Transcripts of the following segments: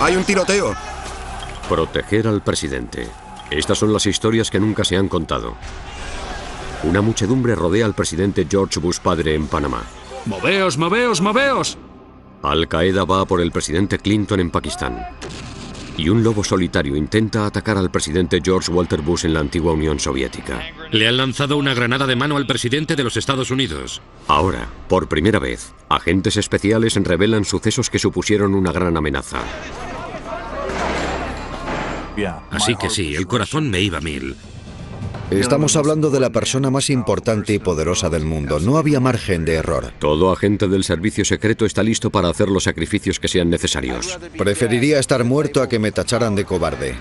¡Hay un tiroteo! Proteger al presidente. Estas son las historias que nunca se han contado. Una muchedumbre rodea al presidente George Bush padre en Panamá. ¡Moveos, moveos, moveos! Al-Qaeda va por el presidente Clinton en Pakistán. Y un lobo solitario intenta atacar al presidente George Walter Bush en la antigua Unión Soviética. Le han lanzado una granada de mano al presidente de los Estados Unidos. Ahora, por primera vez, agentes especiales revelan sucesos que supusieron una gran amenaza. Así que sí, el corazón me iba a mil. Estamos hablando de la persona más importante y poderosa del mundo. No había margen de error. Todo agente del servicio secreto está listo para hacer los sacrificios que sean necesarios. Preferiría estar muerto a que me tacharan de cobarde.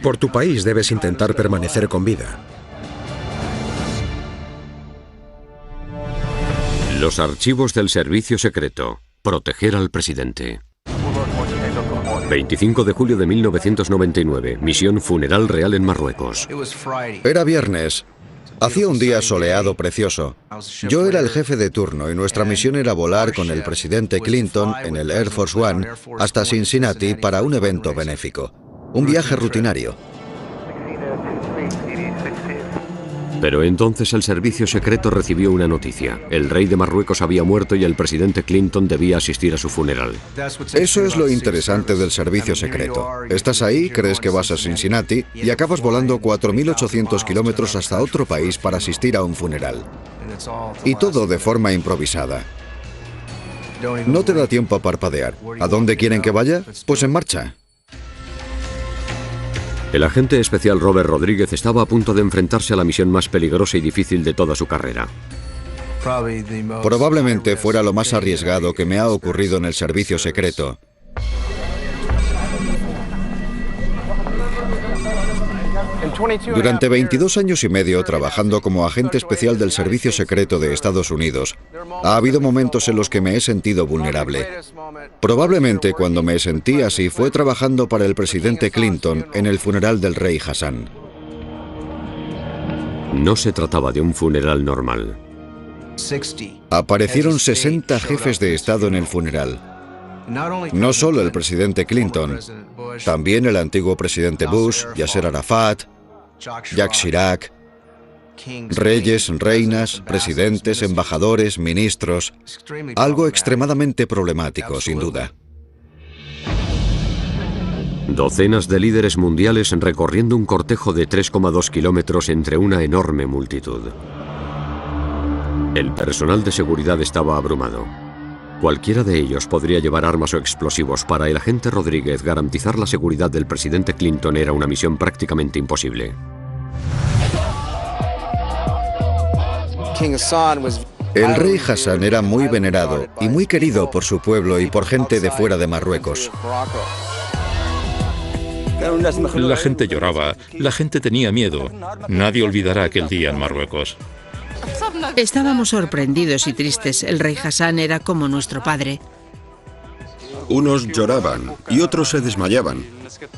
Por tu país debes intentar permanecer con vida. Los archivos del servicio secreto. Proteger al presidente. 25 de julio de 1999. Misión Funeral Real en Marruecos. Era viernes. Hacía un día soleado precioso. Yo era el jefe de turno y nuestra misión era volar con el presidente Clinton en el Air Force One hasta Cincinnati para un evento benéfico. Un viaje rutinario. Pero entonces el servicio secreto recibió una noticia. El rey de Marruecos había muerto y el presidente Clinton debía asistir a su funeral. Eso es lo interesante del servicio secreto. Estás ahí, crees que vas a Cincinnati y acabas volando 4.800 kilómetros hasta otro país para asistir a un funeral. Y todo de forma improvisada. No te da tiempo a parpadear. ¿A dónde quieren que vaya? Pues en marcha. El agente especial Robert Rodríguez estaba a punto de enfrentarse a la misión más peligrosa y difícil de toda su carrera. Probablemente fuera lo más arriesgado que me ha ocurrido en el servicio secreto. Durante 22 años y medio trabajando como agente especial del Servicio Secreto de Estados Unidos, ha habido momentos en los que me he sentido vulnerable. Probablemente cuando me sentí así fue trabajando para el presidente Clinton en el funeral del rey Hassan. No se trataba de un funeral normal. Aparecieron 60 jefes de Estado en el funeral. No solo el presidente Clinton, también el antiguo presidente Bush, Yasser Arafat, Jacques Chirac, reyes, reinas, presidentes, embajadores, ministros. Algo extremadamente problemático, sin duda. Docenas de líderes mundiales recorriendo un cortejo de 3,2 kilómetros entre una enorme multitud. El personal de seguridad estaba abrumado. Cualquiera de ellos podría llevar armas o explosivos. Para el agente Rodríguez, garantizar la seguridad del presidente Clinton era una misión prácticamente imposible. El rey Hassan era muy venerado y muy querido por su pueblo y por gente de fuera de Marruecos. La gente lloraba, la gente tenía miedo. Nadie olvidará aquel día en Marruecos. Estábamos sorprendidos y tristes. El rey Hassan era como nuestro padre. Unos lloraban y otros se desmayaban.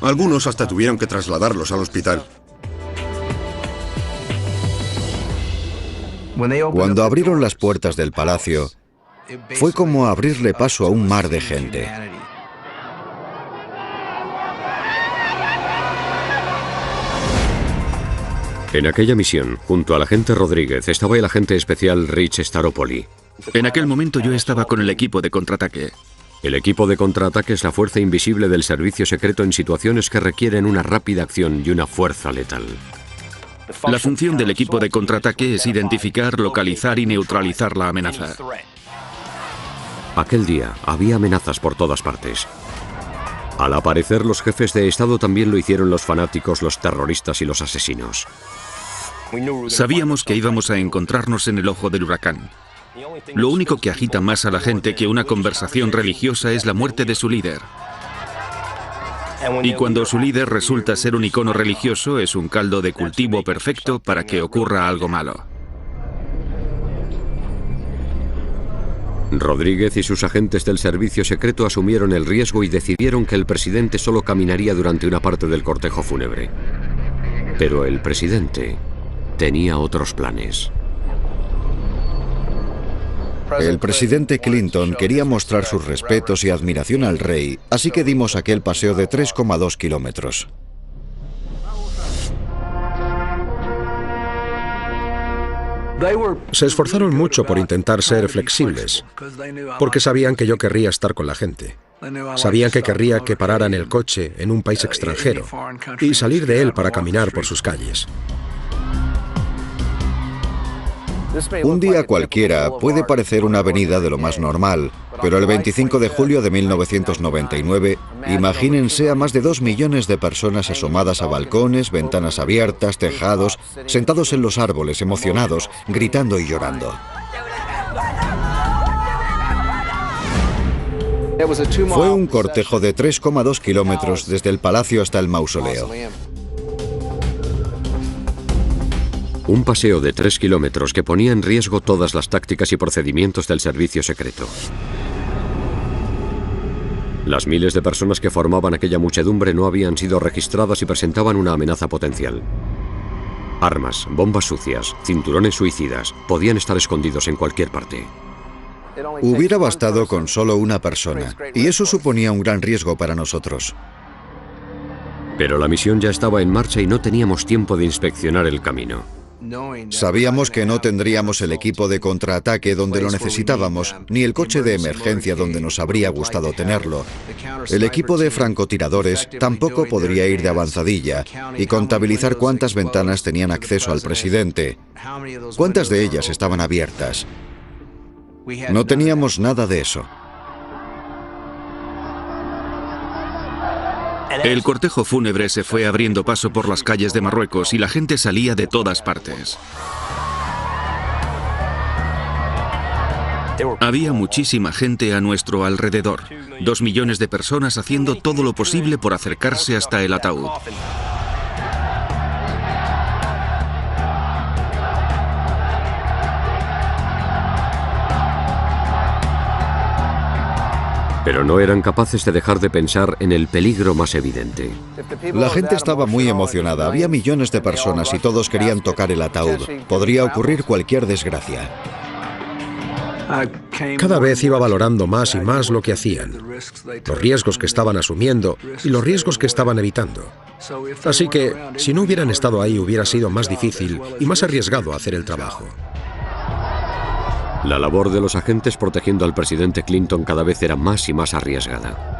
Algunos hasta tuvieron que trasladarlos al hospital. Cuando abrieron las puertas del palacio, fue como abrirle paso a un mar de gente. En aquella misión, junto al agente Rodríguez, estaba el agente especial Rich Staropoli. En aquel momento yo estaba con el equipo de contraataque. El equipo de contraataque es la fuerza invisible del servicio secreto en situaciones que requieren una rápida acción y una fuerza letal. La función del equipo de contraataque es identificar, localizar y neutralizar la amenaza. Aquel día había amenazas por todas partes. Al aparecer los jefes de Estado también lo hicieron los fanáticos, los terroristas y los asesinos. Sabíamos que íbamos a encontrarnos en el ojo del huracán. Lo único que agita más a la gente que una conversación religiosa es la muerte de su líder. Y cuando su líder resulta ser un icono religioso, es un caldo de cultivo perfecto para que ocurra algo malo. Rodríguez y sus agentes del servicio secreto asumieron el riesgo y decidieron que el presidente solo caminaría durante una parte del cortejo fúnebre. Pero el presidente tenía otros planes. El presidente Clinton quería mostrar sus respetos y admiración al rey, así que dimos aquel paseo de 3,2 kilómetros. Se esforzaron mucho por intentar ser flexibles, porque sabían que yo querría estar con la gente. Sabían que querría que pararan el coche en un país extranjero y salir de él para caminar por sus calles. Un día cualquiera puede parecer una avenida de lo más normal, pero el 25 de julio de 1999, imagínense a más de 2 millones de personas asomadas a balcones, ventanas abiertas, tejados, sentados en los árboles, emocionados, gritando y llorando. Fue un cortejo de 3,2 kilómetros desde el palacio hasta el mausoleo. Un paseo de 3 kilómetros que ponía en riesgo todas las tácticas y procedimientos del servicio secreto. Las miles de personas que formaban aquella muchedumbre no habían sido registradas y presentaban una amenaza potencial. Armas, bombas sucias, cinturones suicidas, podían estar escondidos en cualquier parte. Hubiera bastado con solo una persona, y eso suponía un gran riesgo para nosotros. Pero la misión ya estaba en marcha y no teníamos tiempo de inspeccionar el camino. Sabíamos que no tendríamos el equipo de contraataque donde lo necesitábamos, ni el coche de emergencia donde nos habría gustado tenerlo. El equipo de francotiradores tampoco podría ir de avanzadilla y contabilizar cuántas ventanas tenían acceso al presidente, cuántas de ellas estaban abiertas. No teníamos nada de eso. El cortejo fúnebre se fue abriendo paso por las calles de Marruecos y la gente salía de todas partes. Había muchísima gente a nuestro alrededor, 2 millones de personas haciendo todo lo posible por acercarse hasta el ataúd. Pero no eran capaces de dejar de pensar en el peligro más evidente. La gente estaba muy emocionada, había millones de personas y todos querían tocar el ataúd. Podría ocurrir cualquier desgracia. Cada vez iba valorando más y más lo que hacían, los riesgos que estaban asumiendo y los riesgos que estaban evitando. Así que, si no hubieran estado ahí, hubiera sido más difícil y más arriesgado hacer el trabajo. La labor de los agentes protegiendo al presidente Clinton cada vez era más y más arriesgada.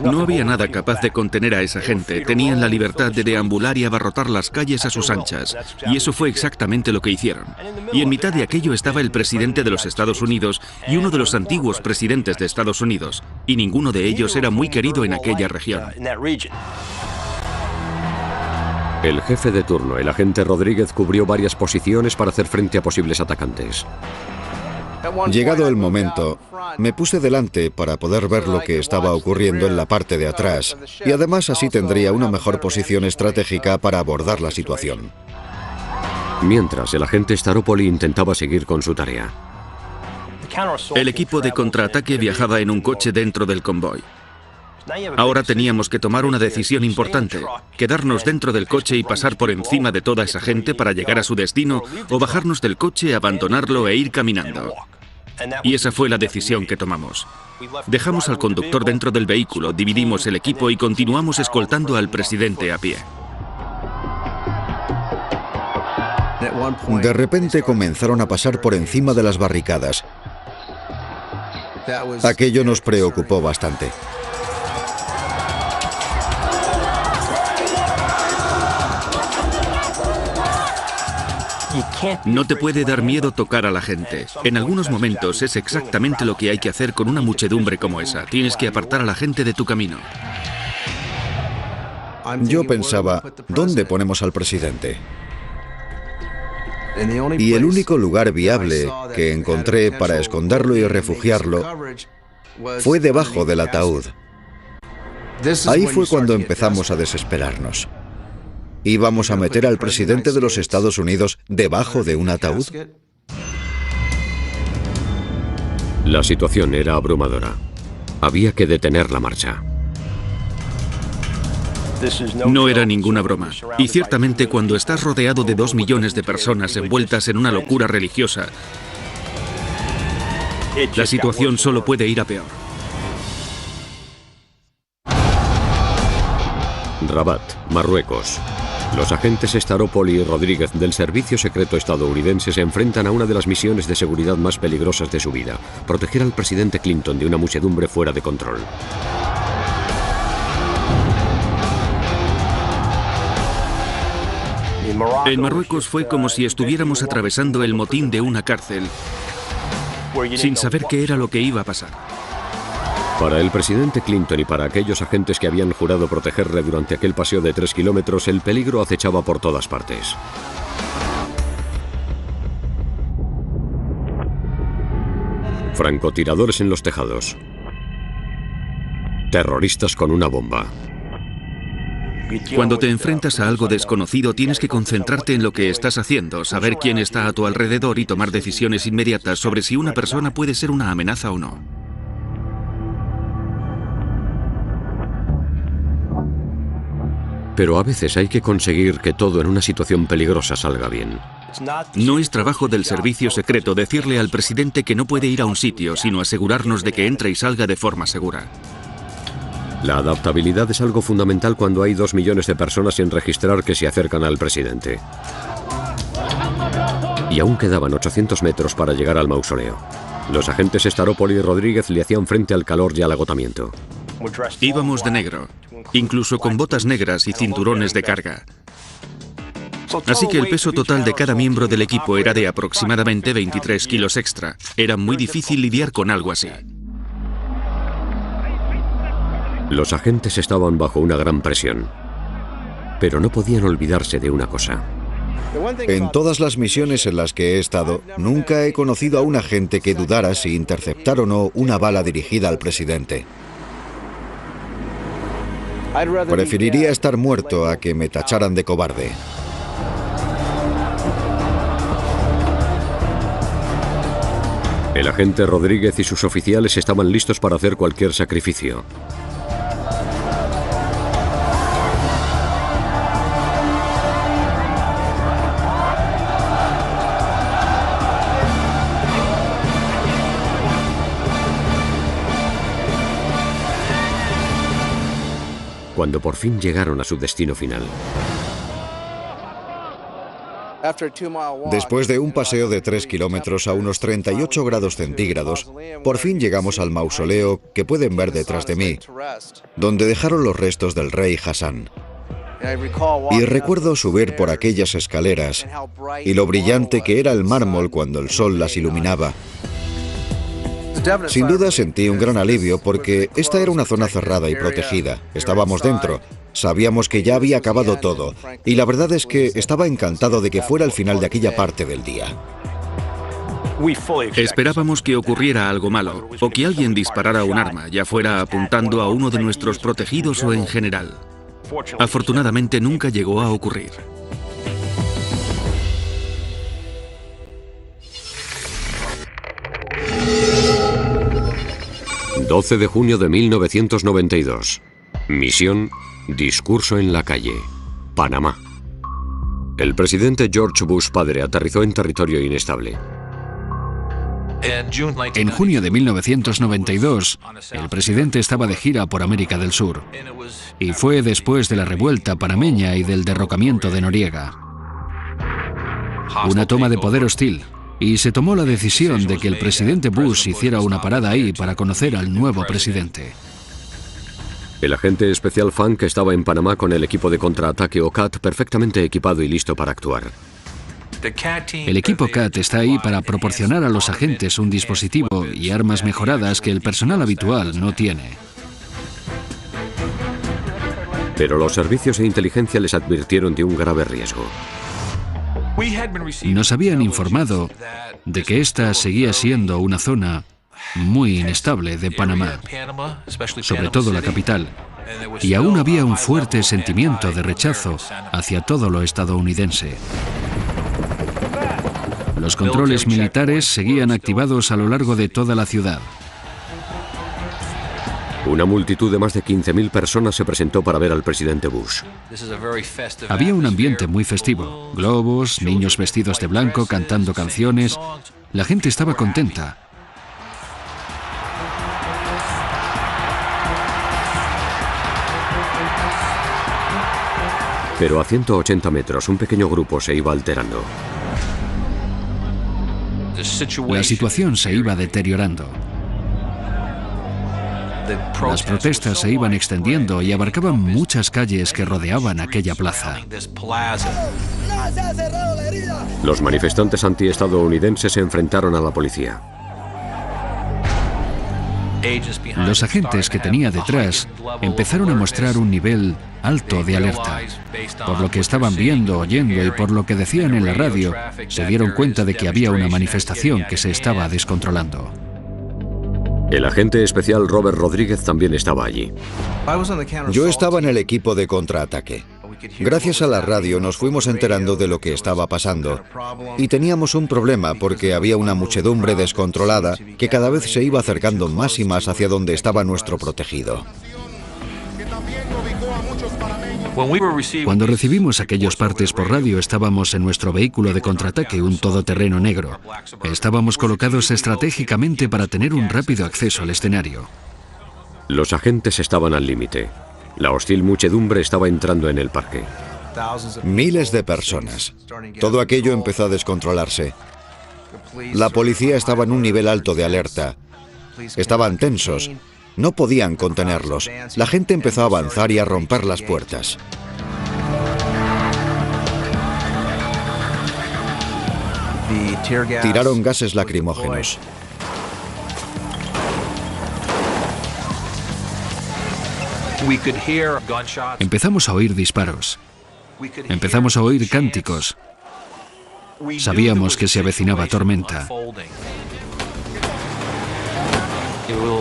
No había nada capaz de contener a esa gente. Tenían la libertad de deambular y abarrotar las calles a sus anchas. Y eso fue exactamente lo que hicieron. Y en mitad de aquello estaba el presidente de los Estados Unidos y uno de los antiguos presidentes de Estados Unidos. Y ninguno de ellos era muy querido en aquella región. El jefe de turno, el agente Rodríguez, cubrió varias posiciones para hacer frente a posibles atacantes. Llegado el momento, me puse delante para poder ver lo que estaba ocurriendo en la parte de atrás, y además así tendría una mejor posición estratégica para abordar la situación. Mientras, el agente Staropoli intentaba seguir con su tarea. El equipo de contraataque viajaba en un coche dentro del convoy. Ahora teníamos que tomar una decisión importante, quedarnos dentro del coche y pasar por encima de toda esa gente para llegar a su destino, o bajarnos del coche, abandonarlo e ir caminando. Y esa fue la decisión que tomamos. Dejamos al conductor dentro del vehículo, dividimos el equipo y continuamos escoltando al presidente a pie. De repente comenzaron a pasar por encima de las barricadas. Aquello nos preocupó bastante. No te puede dar miedo tocar a la gente. En algunos momentos es exactamente lo que hay que hacer con una muchedumbre como esa. Tienes que apartar a la gente de tu camino. Yo pensaba, ¿dónde ponemos al presidente? Y el único lugar viable que encontré para esconderlo y refugiarlo fue debajo del ataúd. Ahí fue cuando empezamos a desesperarnos. ¿Íbamos a meter al presidente de los Estados Unidos debajo de un ataúd? La situación era abrumadora. Había que detener la marcha. No era ninguna broma. Y ciertamente cuando estás rodeado de 2 millones de personas envueltas en una locura religiosa, La situación solo puede ir a peor. Rabat, Marruecos. Los agentes Staropoli y Rodríguez del Servicio Secreto estadounidense se enfrentan a una de las misiones de seguridad más peligrosas de su vida: proteger al presidente Clinton de una muchedumbre fuera de control. En Marruecos fue como si estuviéramos atravesando el motín de una cárcel, sin saber qué era lo que iba a pasar. Para el presidente Clinton y para aquellos agentes que habían jurado protegerle durante aquel paseo de 3 kilómetros, el peligro acechaba por todas partes. Francotiradores en los tejados. Terroristas con una bomba. Cuando te enfrentas a algo desconocido, tienes que concentrarte en lo que estás haciendo, saber quién está a tu alrededor y tomar decisiones inmediatas sobre si una persona puede ser una amenaza o no. Pero a veces hay que conseguir que todo en una situación peligrosa salga bien. No es trabajo del servicio secreto decirle al presidente que no puede ir a un sitio, sino asegurarnos de que entre y salga de forma segura. La adaptabilidad es algo fundamental cuando hay 2 millones de personas sin registrar que se acercan al presidente. Y aún quedaban 800 metros para llegar al mausoleo. Los agentes Staropoli y Rodríguez le hacían frente al calor y al agotamiento. Íbamos de negro, incluso con botas negras y cinturones de carga. Así que el peso total de cada miembro del equipo era de aproximadamente 23 kilos extra. Era muy difícil lidiar con algo así. Los agentes estaban bajo una gran presión, pero no podían olvidarse de una cosa. En todas las misiones en las que he estado, nunca he conocido a un agente que dudara si interceptar o no una bala dirigida al presidente. Preferiría estar muerto a que me tacharan de cobarde. El agente Rodríguez y sus oficiales estaban listos para hacer cualquier sacrificio. Cuando por fin llegaron a su destino final. Después de un paseo de 3 kilómetros a unos 38 grados centígrados, por fin llegamos al mausoleo que pueden ver detrás de mí, donde dejaron los restos del rey Hassan. Y recuerdo subir por aquellas escaleras y lo brillante que era el mármol cuando el sol las iluminaba. Sin duda sentí un gran alivio porque esta era una zona cerrada y protegida. Estábamos dentro, sabíamos que ya había acabado todo y la verdad es que estaba encantado de que fuera el final de aquella parte del día. Esperábamos que ocurriera algo malo o que alguien disparara un arma, ya fuera apuntando a uno de nuestros protegidos o en general. Afortunadamente nunca llegó a ocurrir. 12 de junio de 1992. Misión: discurso en la calle. Panamá. El presidente George Bush padre aterrizó en territorio inestable. En junio de 1992, el presidente estaba de gira por América del Sur. Y fue después de la revuelta panameña y del derrocamiento de Noriega. Una toma de poder hostil. Y se tomó la decisión de que el presidente Bush hiciera una parada ahí para conocer al nuevo presidente. El agente especial Funk estaba en Panamá con el equipo de contraataque o CAT perfectamente equipado y listo para actuar. El equipo CAT está ahí para proporcionar a los agentes un dispositivo y armas mejoradas que el personal habitual no tiene. Pero los servicios de inteligencia les advirtieron de un grave riesgo. Nos habían informado de que esta seguía siendo una zona muy inestable de Panamá, sobre todo la capital, y aún había un fuerte sentimiento de rechazo hacia todo lo estadounidense. Los controles militares seguían activados a lo largo de toda la ciudad. Una multitud de más de 15.000 personas se presentó para ver al presidente Bush. Había un ambiente muy festivo. Globos, niños vestidos de blanco cantando canciones. La gente estaba contenta. Pero a 180 metros, un pequeño grupo se iba alterando. La situación se iba deteriorando. Las protestas se iban extendiendo y abarcaban muchas calles que rodeaban aquella plaza. Los manifestantes antiestadounidenses se enfrentaron a la policía. Los agentes que tenía detrás empezaron a mostrar un nivel alto de alerta. Por lo que estaban viendo, oyendo y por lo que decían en la radio, se dieron cuenta de que había una manifestación que se estaba descontrolando. El agente especial Robert Rodríguez también estaba allí. Yo estaba en el equipo de contraataque. Gracias a la radio nos fuimos enterando de lo que estaba pasando. Y teníamos un problema porque había una muchedumbre descontrolada que cada vez se iba acercando más y más hacia donde estaba nuestro protegido. Cuando recibimos aquellos partes por radio, estábamos en nuestro vehículo de contraataque, un todoterreno negro. Estábamos colocados estratégicamente para tener un rápido acceso al escenario. Los agentes estaban al límite. La hostil muchedumbre estaba entrando en el parque. Miles de personas. Todo aquello empezó a descontrolarse. La policía estaba en un nivel alto de alerta. Estaban tensos. No podían contenerlos. La gente empezó a avanzar y a romper las puertas. Tiraron gases lacrimógenos. Empezamos a oír disparos. Empezamos a oír cánticos. Sabíamos que se avecinaba tormenta.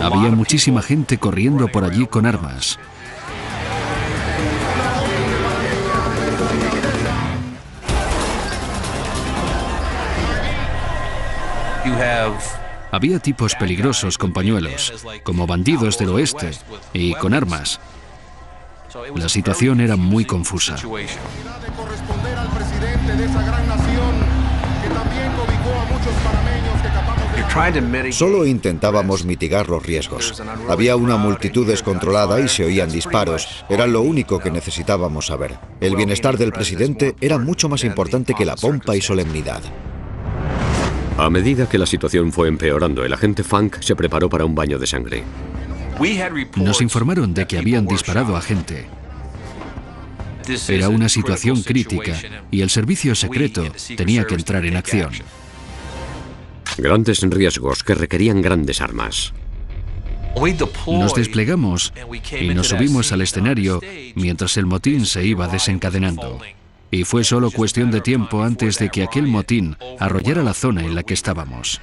Había muchísima gente corriendo por allí con armas. Había tipos peligrosos con pañuelos, como bandidos del oeste, y con armas. La situación era muy confusa. Solo intentábamos mitigar los riesgos. Había una multitud descontrolada y se oían disparos. Era lo único que necesitábamos saber. El bienestar del presidente era mucho más importante que la pompa y solemnidad. A medida que la situación fue empeorando, el agente Funk se preparó para un baño de sangre. Nos informaron de que habían disparado a gente. Era una situación crítica y el servicio secreto tenía que entrar en acción. Grandes riesgos que requerían grandes armas. Nos desplegamos y nos subimos al escenario mientras el motín se iba desencadenando. Y fue solo cuestión de tiempo antes de que aquel motín arrollara la zona en la que estábamos.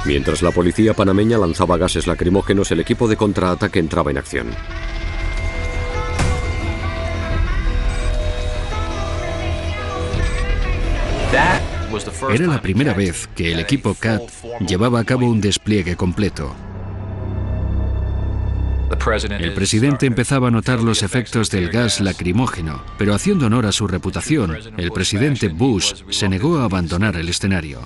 Mientras la policía panameña lanzaba gases lacrimógenos, el equipo de contraataque entraba en acción. Era la primera vez que el equipo CAT llevaba a cabo un despliegue completo. El presidente empezaba a notar los efectos del gas lacrimógeno, pero haciendo honor a su reputación, el presidente Bush se negó a abandonar el escenario.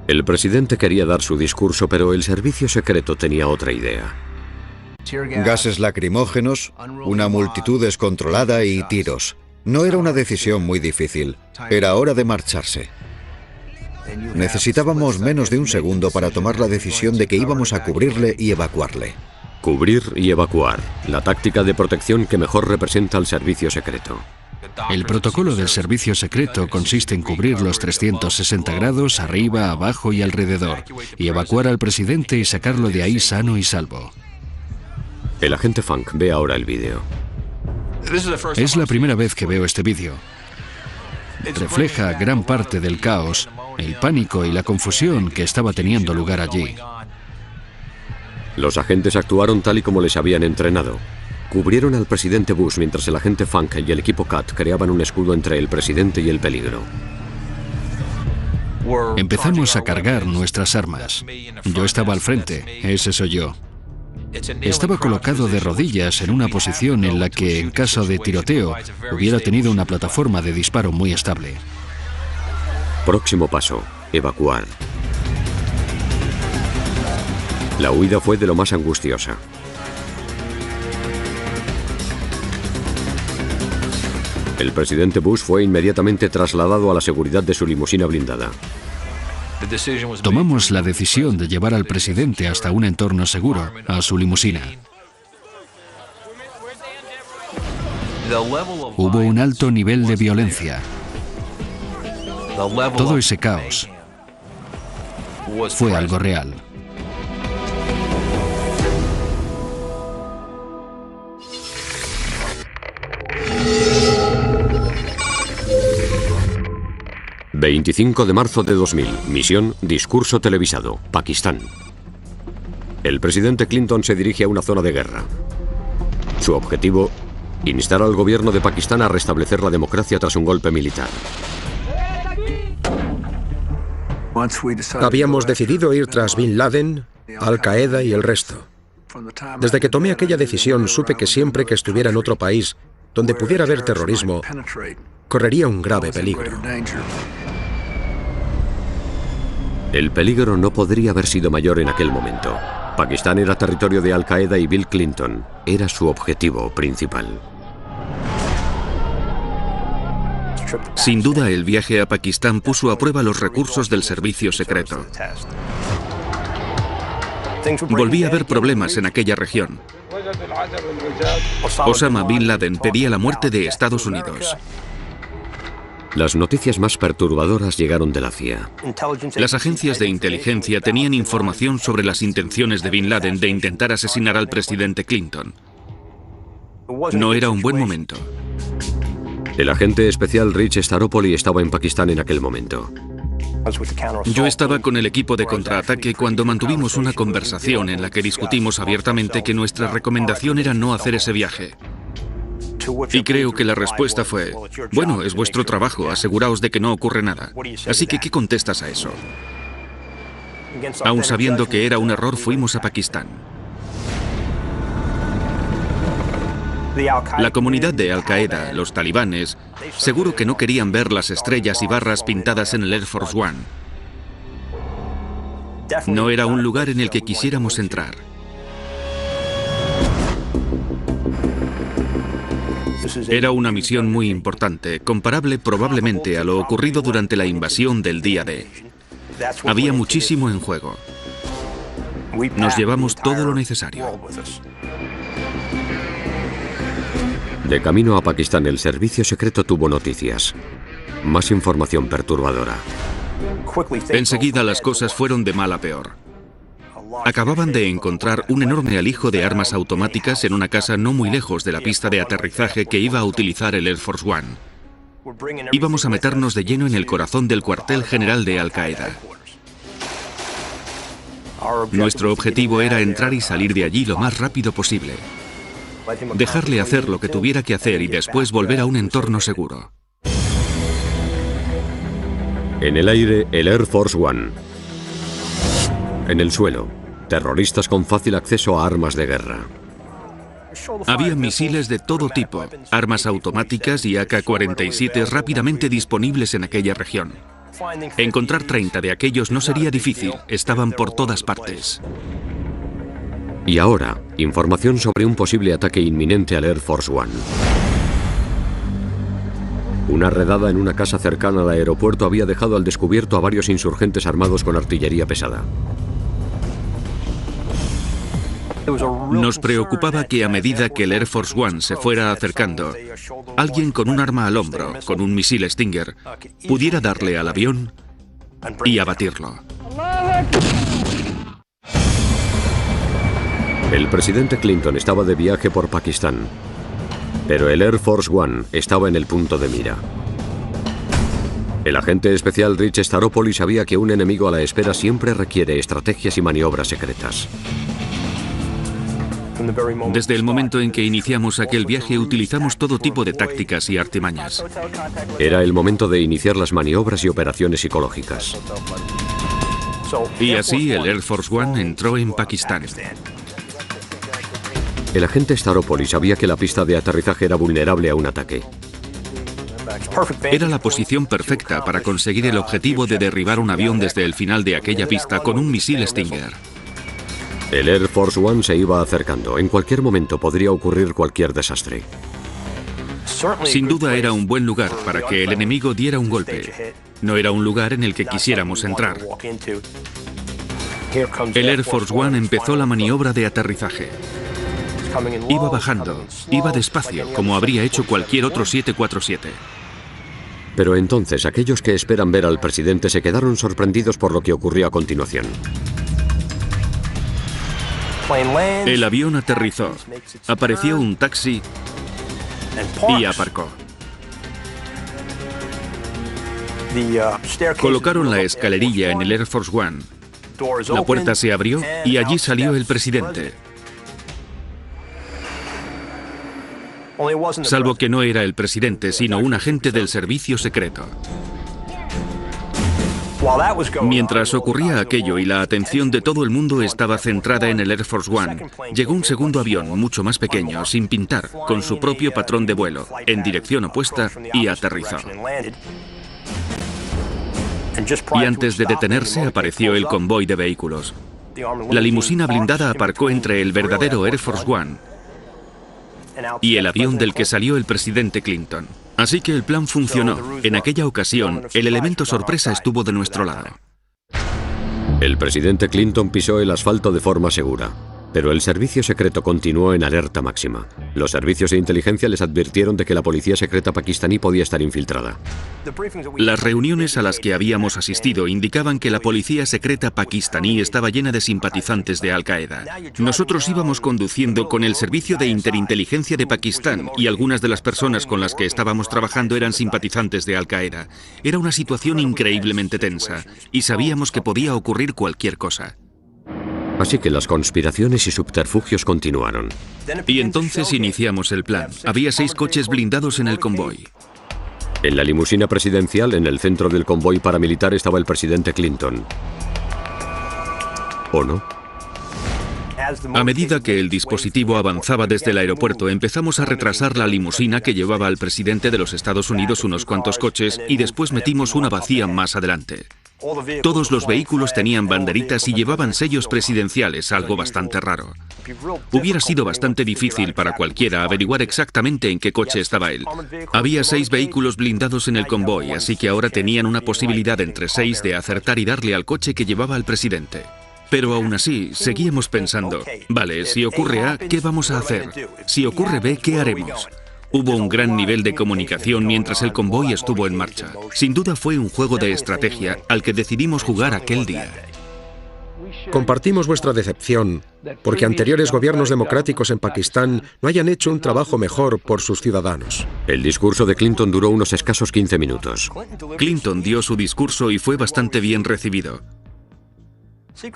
El presidente quería dar su discurso, pero el servicio secreto tenía otra idea. Gases lacrimógenos, una multitud descontrolada y tiros. No era una decisión muy difícil. Era hora de marcharse. Necesitábamos menos de un segundo para tomar la decisión de que íbamos a cubrirle y evacuarle. Cubrir y evacuar, la táctica de protección que mejor representa al servicio secreto. El protocolo del servicio secreto consiste en cubrir los 360 grados, arriba, abajo y alrededor, y evacuar al presidente y sacarlo de ahí sano y salvo. El agente Funk ve ahora el vídeo. Es la primera vez que veo este vídeo. Refleja gran parte del caos, el pánico y la confusión que estaba teniendo lugar allí. Los agentes actuaron tal y como les habían entrenado. Cubrieron al presidente Bush mientras el agente Funk y el equipo CAT creaban un escudo entre el presidente y el peligro. Empezamos a cargar nuestras armas. Yo estaba al frente, ese soy yo. Estaba colocado de rodillas en una posición en la que, en caso de tiroteo, hubiera tenido una plataforma de disparo muy estable. Próximo paso, evacuar. La huida fue de lo más angustiosa. El presidente Bush fue inmediatamente trasladado a la seguridad de su limusina blindada. Tomamos la decisión de llevar al presidente hasta un entorno seguro, a su limusina. Hubo un alto nivel de violencia. Todo ese caos fue algo real. ...25 de marzo de 2000... Misión Discurso televisado, Pakistán. El presidente Clinton se dirige a una zona de guerra. Su objetivo: instar al gobierno de Pakistán a restablecer la democracia tras un golpe militar. Habíamos decidido ir tras Bin Laden, Al-Qaeda y el resto. Desde que tomé aquella decisión supe que siempre que estuviera en otro país donde pudiera haber terrorismo, correría un grave peligro. El peligro no podría haber sido mayor en aquel momento. Pakistán era territorio de Al-Qaeda y Bill Clinton era su objetivo principal. Sin duda, el viaje a Pakistán puso a prueba los recursos del servicio secreto. Volví a haber problemas en aquella región. Osama Bin Laden pedía la muerte de Estados Unidos. Las noticias más perturbadoras llegaron de la CIA. Las agencias de inteligencia tenían información sobre las intenciones de Bin Laden de intentar asesinar al presidente Clinton. No era un buen momento. El agente especial Rich Staropoli estaba en Pakistán en aquel momento. Yo estaba con el equipo de contraataque cuando mantuvimos una conversación en la que discutimos abiertamente que nuestra recomendación era no hacer ese viaje. Y creo que la respuesta fue: bueno, es vuestro trabajo, aseguraos de que no ocurre nada. Así que, ¿qué contestas a eso? Aun sabiendo que era un error, fuimos a Pakistán. La comunidad de Al-Qaeda, los talibanes, seguro que no querían ver las estrellas y barras pintadas en el Air Force One. No era un lugar en el que quisiéramos entrar. Era una misión muy importante, comparable probablemente a lo ocurrido durante la invasión del día D. Había muchísimo en juego. Nos llevamos todo lo necesario. De camino a Pakistán, el servicio secreto tuvo noticias. Más información perturbadora. Enseguida las cosas fueron de mal a peor. Acababan de encontrar un enorme alijo de armas automáticas en una casa no muy lejos de la pista de aterrizaje que iba a utilizar el Air Force One. Íbamos a meternos de lleno en el corazón del cuartel general de Al-Qaeda. Nuestro objetivo era entrar y salir de allí lo más rápido posible. Dejarle hacer lo que tuviera que hacer y después volver a un entorno seguro. En el aire, el Air Force One. En el suelo, terroristas con fácil acceso a armas de guerra. Había misiles de todo tipo, armas automáticas y AK-47 rápidamente disponibles en aquella región. Encontrar 30 de aquellos no sería difícil, estaban por todas partes. Y ahora, información sobre un posible ataque inminente al Air Force One. Una redada en una casa cercana al aeropuerto había dejado al descubierto a varios insurgentes armados con artillería pesada. Nos preocupaba que a medida que el Air Force One se fuera acercando, alguien con un arma al hombro, con un misil Stinger, pudiera darle al avión y abatirlo. El presidente Clinton estaba de viaje por Pakistán, pero el Air Force One estaba en el punto de mira. El agente especial Rich Staropoli sabía que un enemigo a la espera siempre requiere estrategias y maniobras secretas. Desde el momento en que iniciamos aquel viaje, utilizamos todo tipo de tácticas y artimañas. Era el momento de iniciar las maniobras y operaciones psicológicas. Y así el Air Force One entró en Pakistán. El agente Staropoli sabía que la pista de aterrizaje era vulnerable a un ataque. Era la posición perfecta para conseguir el objetivo de derribar un avión desde el final de aquella pista con un misil Stinger. El Air Force One se iba acercando. En cualquier momento podría ocurrir cualquier desastre. Sin duda era un buen lugar para que el enemigo diera un golpe. No era un lugar en el que quisiéramos entrar. El Air Force One empezó la maniobra de aterrizaje. Iba bajando, iba despacio, como habría hecho cualquier otro 747. Pero entonces aquellos que esperan ver al presidente se quedaron sorprendidos por lo que ocurrió a continuación. El avión aterrizó, apareció un taxi y aparcó. Colocaron la escalerilla en el Air Force One. La puerta se abrió y allí salió el presidente. Salvo que no era el presidente, sino un agente del servicio secreto. Mientras ocurría aquello y la atención de todo el mundo estaba centrada en el Air Force One, llegó un segundo avión mucho más pequeño, sin pintar, con su propio patrón de vuelo, en dirección opuesta, y aterrizó. Y antes de detenerse apareció el convoy de vehículos. La limusina blindada aparcó entre el verdadero Air Force One y el avión del que salió el presidente Clinton. Así que el plan funcionó. En aquella ocasión, el elemento sorpresa estuvo de nuestro lado. El presidente Clinton pisó el asfalto de forma segura, pero el servicio secreto continuó en alerta máxima. Los servicios de inteligencia les advirtieron de que la policía secreta pakistaní podía estar infiltrada. Las reuniones a las que habíamos asistido indicaban que la policía secreta pakistaní estaba llena de simpatizantes de Al-Qaeda. Nosotros íbamos conduciendo con el servicio de interinteligencia de Pakistán y algunas de las personas con las que estábamos trabajando eran simpatizantes de Al-Qaeda. Era una situación increíblemente tensa y sabíamos que podía ocurrir cualquier cosa. Así que las conspiraciones y subterfugios continuaron. Y entonces iniciamos el plan. Había 6 coches blindados en el convoy. En la limusina presidencial, en el centro del convoy paramilitar, estaba el presidente Clinton. ¿O no? A medida que el dispositivo avanzaba desde el aeropuerto, empezamos a retrasar la limusina que llevaba al presidente de los Estados Unidos unos cuantos coches y después metimos una vacía más adelante. Todos los vehículos tenían banderitas y llevaban sellos presidenciales, algo bastante raro. Hubiera sido bastante difícil para cualquiera averiguar exactamente en qué coche estaba él. Había 6 vehículos blindados en el convoy, así que ahora tenían una posibilidad entre 6 de acertar y darle al coche que llevaba al presidente. Pero aún así, seguíamos pensando, vale, si ocurre A, ¿qué vamos a hacer? Si ocurre B, ¿qué haremos? Hubo un gran nivel de comunicación mientras el convoy estuvo en marcha. Sin duda fue un juego de estrategia al que decidimos jugar aquel día. Compartimos vuestra decepción porque anteriores gobiernos democráticos en Pakistán no hayan hecho un trabajo mejor por sus ciudadanos. El discurso de Clinton duró unos escasos 15 minutos. Clinton dio su discurso y fue bastante bien recibido.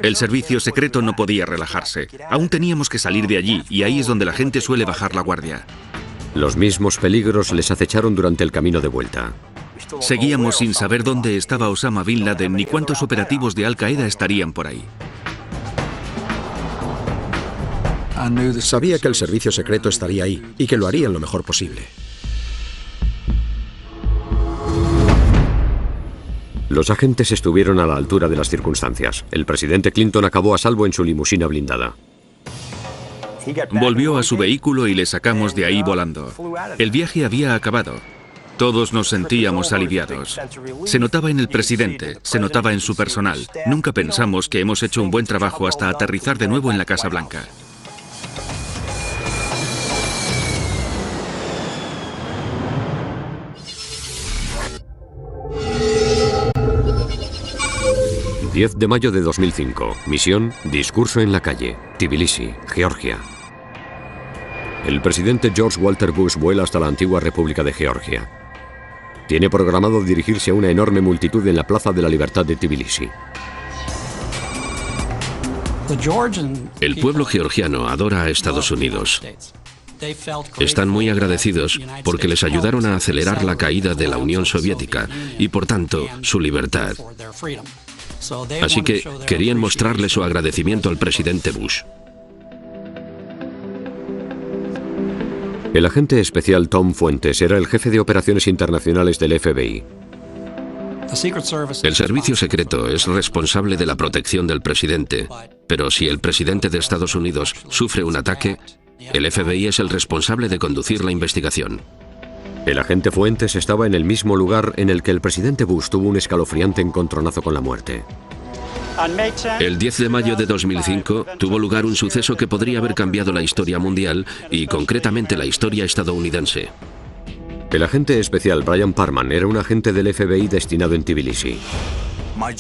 El servicio secreto no podía relajarse. Aún teníamos que salir de allí y ahí es donde la gente suele bajar la guardia. Los mismos peligros les acecharon durante el camino de vuelta. Seguíamos sin saber dónde estaba Osama Bin Laden ni cuántos operativos de Al-Qaeda estarían por ahí. Sabía que el servicio secreto estaría ahí y que lo harían lo mejor posible. Los agentes estuvieron a la altura de las circunstancias. El presidente Clinton acabó a salvo en su limusina blindada. Volvió a su vehículo y le sacamos de ahí volando. El viaje había acabado. Todos nos sentíamos aliviados. Se notaba en el presidente, se notaba en su personal. Nunca pensamos que hemos hecho un buen trabajo hasta aterrizar de nuevo en la Casa Blanca. ...10 de mayo de 2005. Misión, discurso en la calle. Tbilisi, Georgia. El presidente George Walter Bush vuela hasta la antigua República de Georgia. Tiene programado dirigirse a una enorme multitud en la Plaza de la Libertad de Tbilisi. El pueblo georgiano adora a Estados Unidos. Están muy agradecidos porque les ayudaron a acelerar la caída de la Unión Soviética y, por tanto, su libertad. Así que querían mostrarle su agradecimiento al presidente Bush. El agente especial Tom Fuentes era el jefe de operaciones internacionales del FBI. El servicio secreto es responsable de la protección del presidente, pero si el presidente de Estados Unidos sufre un ataque, el FBI es el responsable de conducir la investigación. El agente Fuentes estaba en el mismo lugar en el que el presidente Bush tuvo un escalofriante encontronazo con la muerte. El 10 de mayo de 2005 tuvo lugar un suceso que podría haber cambiado la historia mundial y concretamente la historia estadounidense. El agente especial Brian Parman era un agente del FBI destinado en Tbilisi.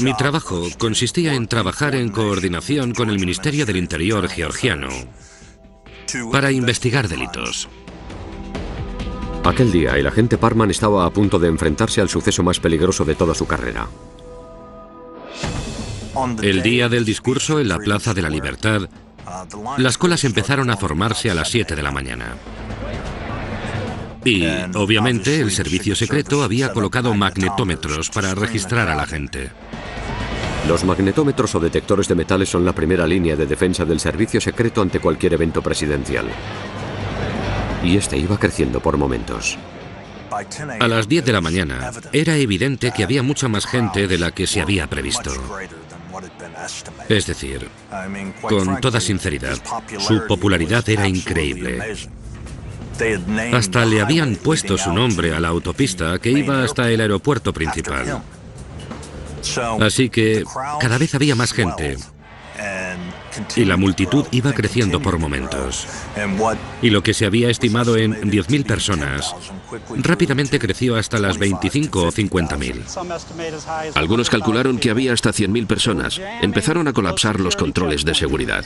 Mi trabajo consistía en trabajar en coordinación con el Ministerio del Interior georgiano para investigar delitos. Aquel día, el agente Parman estaba a punto de enfrentarse al suceso más peligroso de toda su carrera. El día del discurso en la Plaza de la Libertad, las colas empezaron a formarse a las 7 de la mañana. Y, obviamente, el servicio secreto había colocado magnetómetros para registrar a la gente. Los magnetómetros o detectores de metales son la primera línea de defensa del servicio secreto ante cualquier evento presidencial. Y este iba creciendo por momentos. A las 10 de la mañana, era evidente que había mucha más gente de la que se había previsto. Es decir, con toda sinceridad, su popularidad era increíble. Hasta le habían puesto su nombre a la autopista que iba hasta el aeropuerto principal. Así que cada vez había más gente. Y la multitud iba creciendo por momentos. Y lo que se había estimado en 10.000 personas, rápidamente creció hasta las 25 o 50.000. Algunos calcularon que había hasta 100.000 personas. Empezaron a colapsar los controles de seguridad.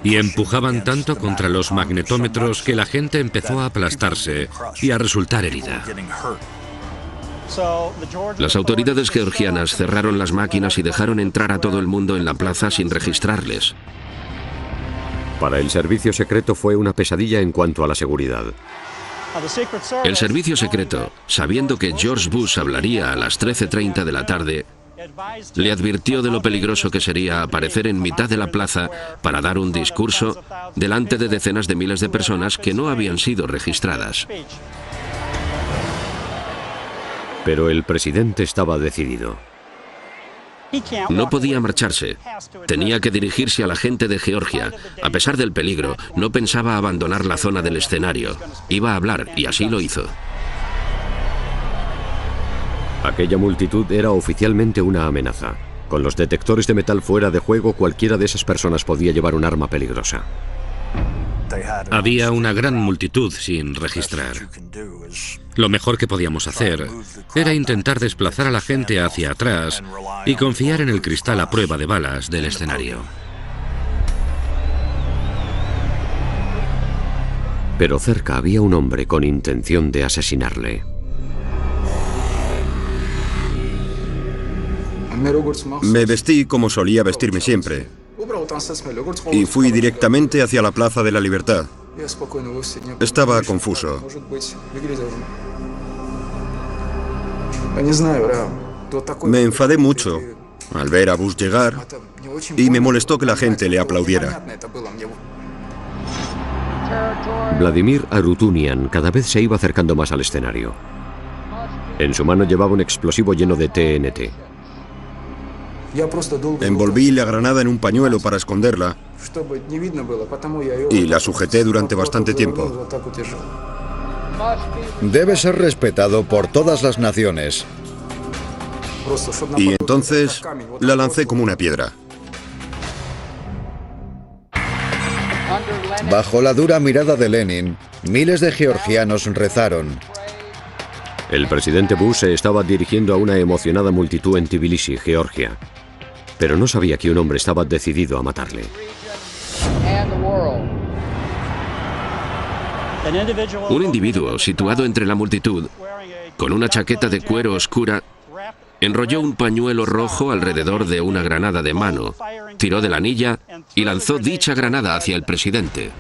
Y empujaban tanto contra los magnetómetros que la gente empezó a aplastarse y a resultar herida. Las autoridades georgianas cerraron las máquinas y dejaron entrar a todo el mundo en la plaza sin registrarles. Para el servicio secreto fue una pesadilla en cuanto a la seguridad. El servicio secreto, sabiendo que George Bush hablaría a las 13:30 de la tarde, le advirtió de lo peligroso que sería aparecer en mitad de la plaza para dar un discurso delante de decenas de miles de personas que no habían sido registradas. Pero el presidente estaba decidido. No podía marcharse. Tenía que dirigirse a la gente de Georgia. A pesar del peligro, no pensaba abandonar la zona del escenario. Iba a hablar y así lo hizo. Aquella multitud era oficialmente una amenaza. Con los detectores de metal fuera de juego, cualquiera de esas personas podía llevar un arma peligrosa. Había una gran multitud sin registrar. Lo mejor que podíamos hacer era intentar desplazar a la gente hacia atrás y confiar en el cristal a prueba de balas del escenario. Pero cerca había un hombre con intención de asesinarle. Me vestí como solía vestirme siempre y fui directamente hacia la Plaza de la Libertad. Estaba confuso. Me enfadé mucho al ver a Bush llegar y me molestó que la gente le aplaudiera. Vladimir Arutunian cada vez se iba acercando más al escenario. En su mano llevaba un explosivo lleno de TNT. Envolví la granada en un pañuelo para esconderla y la sujeté durante bastante tiempo. Debe ser respetado por todas las naciones. Y entonces la lancé como una piedra. Bajo la dura mirada de Lenin, miles de georgianos rezaron. El presidente Bush se estaba dirigiendo a una emocionada multitud en Tbilisi, Georgia. Pero no sabía que un hombre estaba decidido a matarle. Un individuo situado entre la multitud, con una chaqueta de cuero oscura, enrolló un pañuelo rojo alrededor de una granada de mano, tiró de la anilla y lanzó dicha granada hacia el presidente.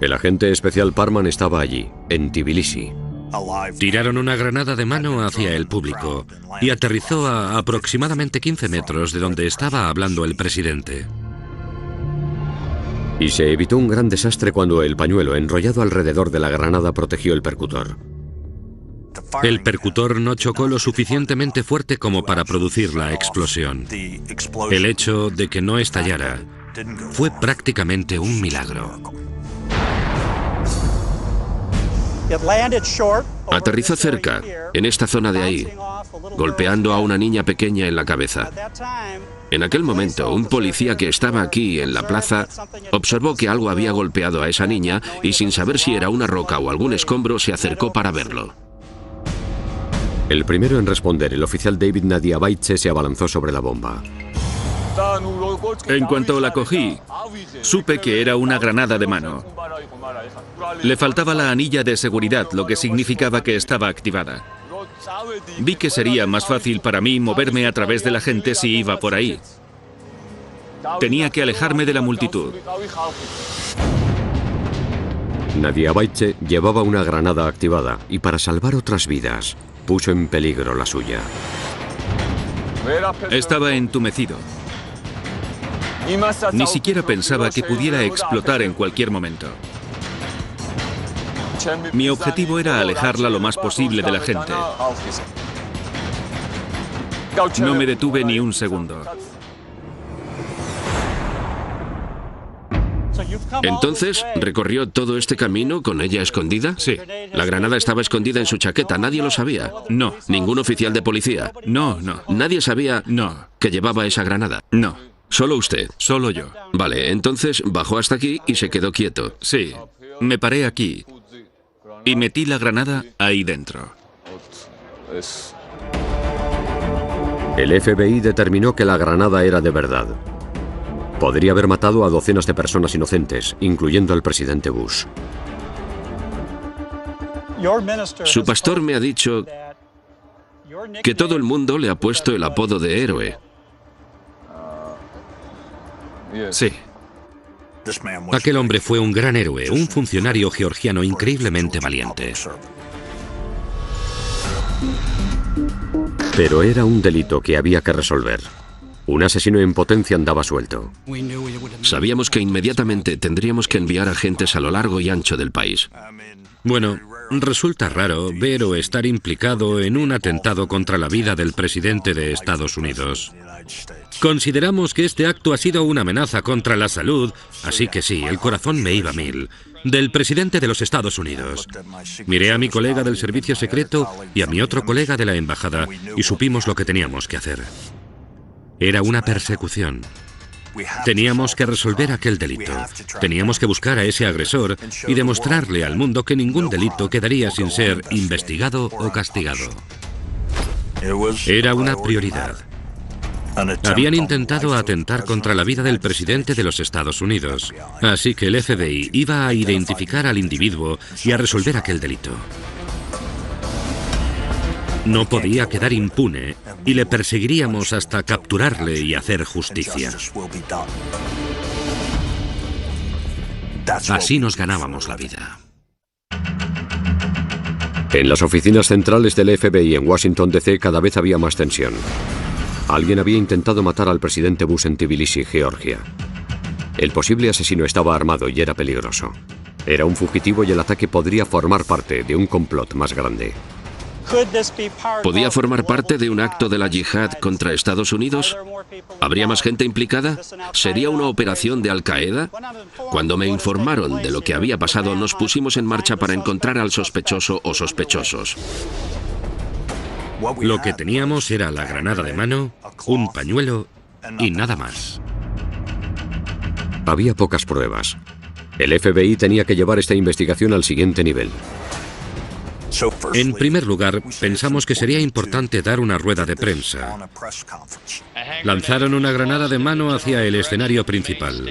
El agente especial Parman estaba allí, en Tbilisi. Tiraron una granada de mano hacia el público y aterrizó a aproximadamente 15 metros de donde estaba hablando el presidente. Y se evitó un gran desastre cuando el pañuelo enrollado alrededor de la granada protegió el percutor. El percutor no chocó lo suficientemente fuerte como para producir la explosión. El hecho de que no estallara fue prácticamente un milagro. Aterrizó cerca, en esta zona de ahí, golpeando a una niña pequeña en la cabeza. En aquel momento, un policía que estaba aquí en la plaza observó que algo había golpeado a esa niña y, sin saber si era una roca o algún escombro, se acercó para verlo. El primero en responder, el oficial David Nadiabaiche, se abalanzó sobre la bomba. En cuanto la cogí, supe que era una granada de mano. Le faltaba la anilla de seguridad, lo que significaba que estaba activada. Vi que sería más fácil para mí moverme a través de la gente si iba por ahí. Tenía que alejarme de la multitud. Nadiabaiche llevaba una granada activada y, para salvar otras vidas, puso en peligro la suya. Estaba entumecido. Ni siquiera pensaba que pudiera explotar en cualquier momento. Mi objetivo era alejarla lo más posible de la gente. No me detuve ni un segundo. Entonces, ¿recorrió todo este camino con ella escondida? Sí. La granada estaba escondida en su chaqueta, nadie lo sabía. No. ¿Ningún oficial de policía? No. ¿Nadie sabía que llevaba esa granada? No. ¿Solo usted? Solo yo. Vale, entonces bajó hasta aquí y se quedó quieto. Sí. Me paré aquí y metí la granada ahí dentro. El FBI determinó que la granada era de verdad. Podría haber matado a docenas de personas inocentes, incluyendo al presidente Bush. Su pastor me ha dicho que todo el mundo le ha puesto el apodo de héroe. Sí. Aquel hombre fue un gran héroe, un funcionario georgiano increíblemente valiente. Pero era un delito que había que resolver. Un asesino en potencia andaba suelto. Sabíamos que inmediatamente tendríamos que enviar agentes a lo largo y ancho del país. Bueno, resulta raro ver o estar implicado en un atentado contra la vida del presidente de Estados Unidos. Consideramos que este acto ha sido una amenaza contra la salud, así que sí, el corazón me iba a mil, del presidente de los Estados Unidos. Miré a mi colega del servicio secreto y a mi otro colega de la embajada y supimos lo que teníamos que hacer. Era una persecución. Teníamos que resolver aquel delito. Teníamos que buscar a ese agresor y demostrarle al mundo que ningún delito quedaría sin ser investigado o castigado. Era una prioridad. Habían intentado atentar contra la vida del presidente de los Estados Unidos, así que el FBI iba a identificar al individuo y a resolver aquel delito. No podía quedar impune y le perseguiríamos hasta capturarle y hacer justicia. Así nos ganábamos la vida. En las oficinas centrales del FBI en Washington, D.C., cada vez había más tensión. Alguien había intentado matar al presidente Bush en Tbilisi, Georgia. El posible asesino estaba armado y era peligroso. Era un fugitivo y el ataque podría formar parte de un complot más grande. ¿Podía formar parte de un acto de la yihad contra Estados Unidos? ¿Habría más gente implicada? ¿Sería una operación de Al-Qaeda? Cuando me informaron de lo que había pasado, nos pusimos en marcha para encontrar al sospechoso o sospechosos. Lo que teníamos era la granada de mano, un pañuelo y nada más. Había pocas pruebas. El FBI tenía que llevar esta investigación al siguiente nivel. En primer lugar, pensamos que sería importante dar una rueda de prensa. Lanzaron una granada de mano hacia el escenario principal.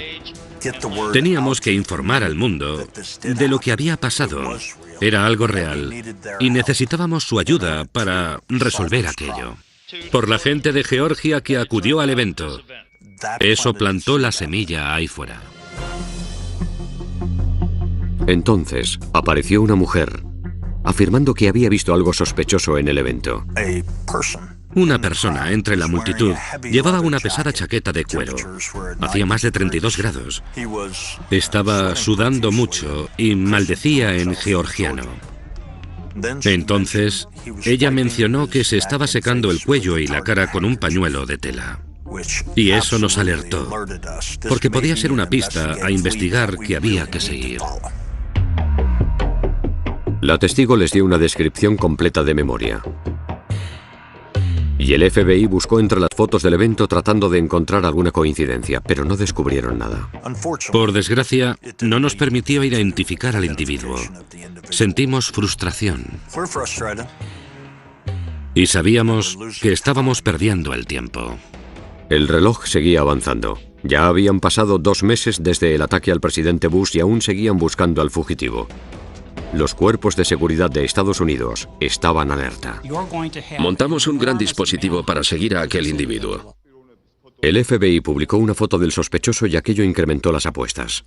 Teníamos que informar al mundo de lo que había pasado. Era algo real y necesitábamos su ayuda para resolver aquello. Por la gente de Georgia que acudió al evento. Eso plantó la semilla ahí fuera. Entonces, apareció una mujer, afirmando que había visto algo sospechoso en el evento. Una persona entre la multitud llevaba una pesada chaqueta de cuero. Hacía más de 32 grados. Estaba sudando mucho y maldecía en georgiano. Entonces, ella mencionó que se estaba secando el cuello y la cara con un pañuelo de tela. Y eso nos alertó, porque podía ser una pista a investigar que había que seguir. La testigo les dio una descripción completa de memoria. Y el FBI buscó entre las fotos del evento tratando de encontrar alguna coincidencia, pero no descubrieron nada. Por desgracia, no nos permitió identificar al individuo. Sentimos frustración. Y sabíamos que estábamos perdiendo el tiempo. El reloj seguía avanzando. Ya habían pasado 2 meses desde el ataque al presidente Bush y aún seguían buscando al fugitivo. Los cuerpos de seguridad de Estados Unidos estaban alerta. Montamos un gran dispositivo para seguir a aquel individuo. El FBI publicó una foto del sospechoso y aquello incrementó las apuestas.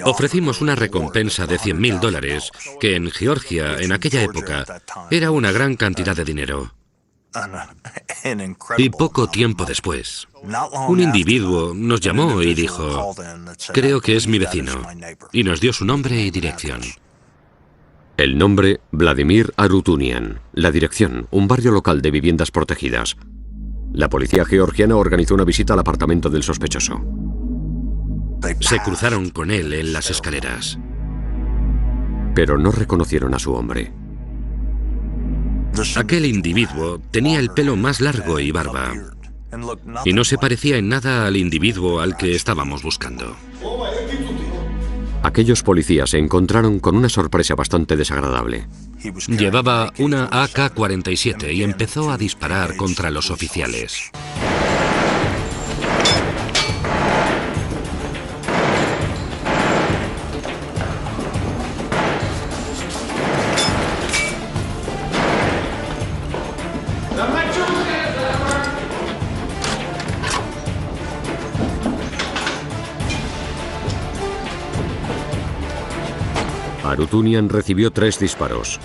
Ofrecimos una recompensa de $100.000, que en Georgia, en aquella época, era una gran cantidad de dinero. Y poco tiempo después, un individuo nos llamó y dijo: creo que es mi vecino, y nos dio su nombre y dirección. El nombre, Vladimir Arutunian. La dirección, un barrio local de viviendas protegidas. La policía georgiana organizó una visita al apartamento del sospechoso. Se cruzaron con él en las escaleras. Pero no reconocieron a su hombre. Aquel individuo tenía el pelo más largo y barba, y no se parecía en nada al individuo al que estábamos buscando. Aquellos policías se encontraron con una sorpresa bastante desagradable. Llevaba una AK-47 y empezó a disparar contra los oficiales. Arutunian recibió 3 disparos,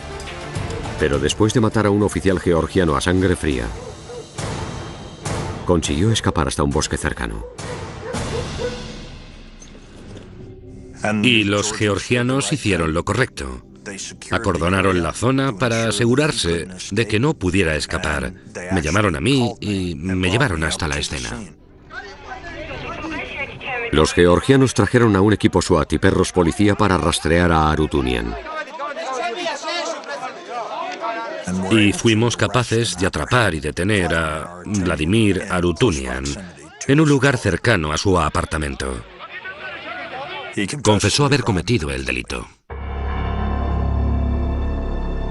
pero después de matar a un oficial georgiano a sangre fría, consiguió escapar hasta un bosque cercano. Y los georgianos hicieron lo correcto. Acordonaron la zona para asegurarse de que no pudiera escapar. Me llamaron a mí y me llevaron hasta la escena. Los georgianos trajeron a un equipo SWAT y perros policía para rastrear a Arutunian. Y fuimos capaces de atrapar y detener a Vladimir Arutunian en un lugar cercano a su apartamento. Confesó haber cometido el delito.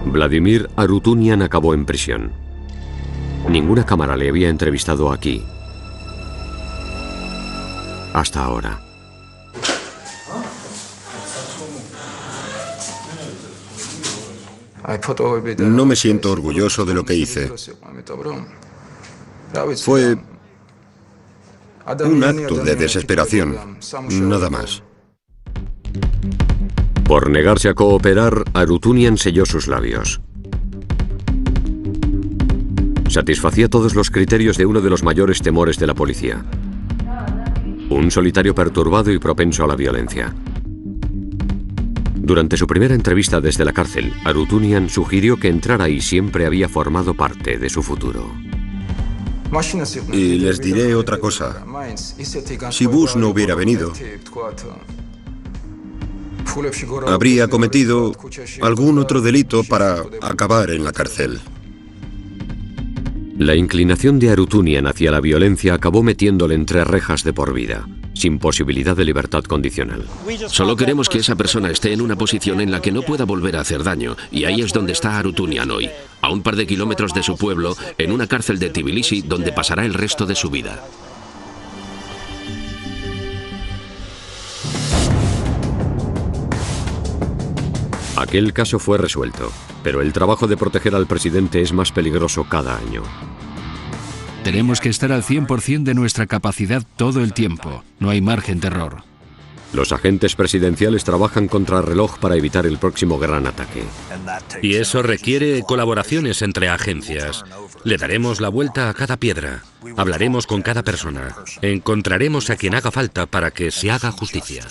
Vladimir Arutunian acabó en prisión. Ninguna cámara le había entrevistado aquí hasta ahora. No me siento orgulloso de lo que hice. Fue un acto de desesperación, nada más. Por negarse a cooperar, Arutunian selló sus labios. Satisfacía todos los criterios de uno de los mayores temores de la policía. Un solitario perturbado y propenso a la violencia. Durante su primera entrevista desde la cárcel, Arutunian sugirió que entrar ahí siempre había formado parte de su futuro. Y les diré otra cosa. Si Bush no hubiera venido, habría cometido algún otro delito para acabar en la cárcel. La inclinación de Arutunian hacia la violencia acabó metiéndole entre rejas de por vida, sin posibilidad de libertad condicional. Solo queremos que esa persona esté en una posición en la que no pueda volver a hacer daño, y ahí es donde está Arutunian hoy, a un par de kilómetros de su pueblo, en una cárcel de Tbilisi, donde pasará el resto de su vida. Aquel caso fue resuelto, pero el trabajo de proteger al presidente es más peligroso cada año. Tenemos que estar al 100% de nuestra capacidad todo el tiempo. No hay margen de error. Los agentes presidenciales trabajan contra reloj para evitar el próximo gran ataque. Y eso requiere colaboraciones entre agencias. Le daremos la vuelta a cada piedra. Hablaremos con cada persona. Encontraremos a quien haga falta para que se haga justicia.